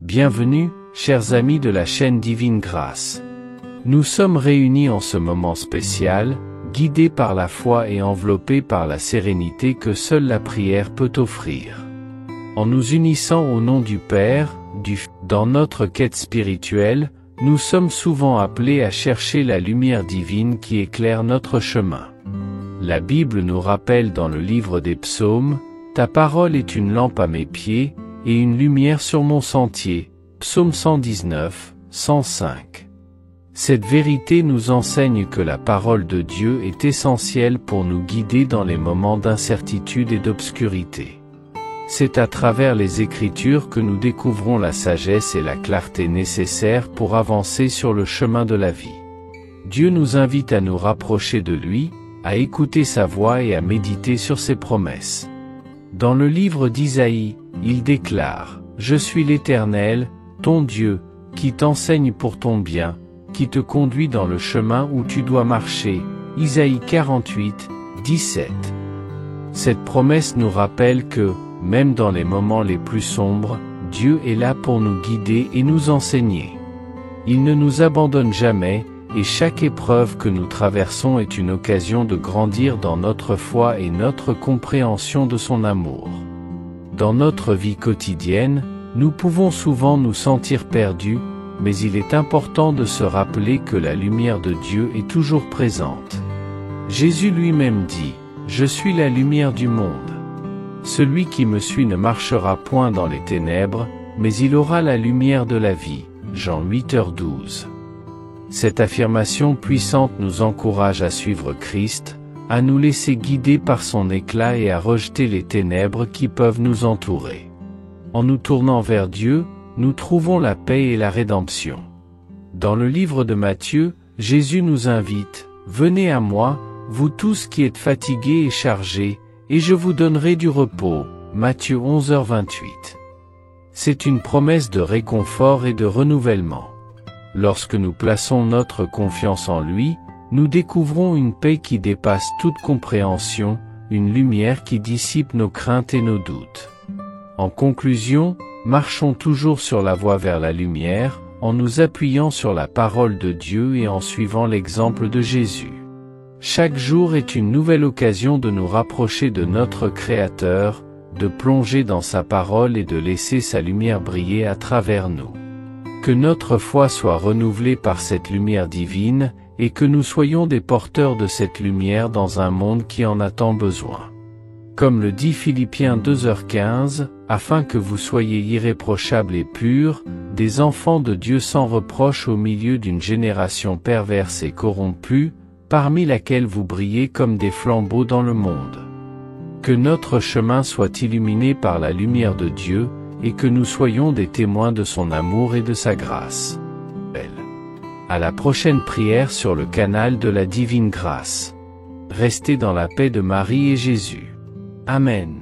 Bienvenue, chers amis de la chaîne Divine Grâce. Nous sommes réunis en ce moment spécial, guidés par la foi et enveloppés par la sérénité que seule la prière peut offrir. En nous unissant au nom du Père, dans notre quête spirituelle, nous sommes souvent appelés à chercher la lumière divine qui éclaire notre chemin. La Bible nous rappelle dans le livre des Psaumes, « Ta parole est une lampe à mes pieds, et une lumière sur mon sentier » Psaume 119, 105. Cette vérité nous enseigne que la parole de Dieu est essentielle pour nous guider dans les moments d'incertitude et d'obscurité. C'est à travers les Écritures que nous découvrons la sagesse et la clarté nécessaires pour avancer sur le chemin de la vie. Dieu nous invite à nous rapprocher de lui, à écouter sa voix et à méditer sur ses promesses. Dans le livre d'Isaïe, il déclare « Je suis l'Éternel, ton Dieu, qui t'enseigne pour ton bien, qui te conduit dans le chemin où tu dois marcher. » Isaïe 48, 17. Cette promesse nous rappelle que, même dans les moments les plus sombres, Dieu est là pour nous guider et nous enseigner. Il ne nous abandonne jamais, et chaque épreuve que nous traversons est une occasion de grandir dans notre foi et notre compréhension de son amour. Dans notre vie quotidienne, nous pouvons souvent nous sentir perdus, mais il est important de se rappeler que la lumière de Dieu est toujours présente. Jésus lui-même dit « Je suis la lumière du monde. Celui qui me suit ne marchera point dans les ténèbres, mais il aura la lumière de la vie. » Jean 8h12. Cette affirmation puissante nous encourage à suivre Christ, à nous laisser guider par son éclat et à rejeter les ténèbres qui peuvent nous entourer. En nous tournant vers Dieu, nous trouvons la paix et la rédemption. Dans le livre de Matthieu, Jésus nous invite « Venez à moi, vous tous qui êtes fatigués et chargés, et je vous donnerai du repos. » Matthieu 11h28. C'est une promesse de réconfort et de renouvellement. Lorsque nous plaçons notre confiance en lui, nous découvrons une paix qui dépasse toute compréhension, une lumière qui dissipe nos craintes et nos doutes. En conclusion, marchons toujours sur la voie vers la lumière, en nous appuyant sur la parole de Dieu et en suivant l'exemple de Jésus. Chaque jour est une nouvelle occasion de nous rapprocher de notre Créateur, de plonger dans sa parole et de laisser sa lumière briller à travers nous. Que notre foi soit renouvelée par cette lumière divine, et que nous soyons des porteurs de cette lumière dans un monde qui en a tant besoin. Comme le dit Philippiens 2h15, afin que vous soyez irréprochables et purs, des enfants de Dieu sans reproche au milieu d'une génération perverse et corrompue, parmi laquelle vous brillez comme des flambeaux dans le monde. Que notre chemin soit illuminé par la lumière de Dieu, et que nous soyons des témoins de son amour et de sa grâce. À la prochaine prière sur le canal de la Divine Grâce. Restez dans la paix de Marie et Jésus. Amen.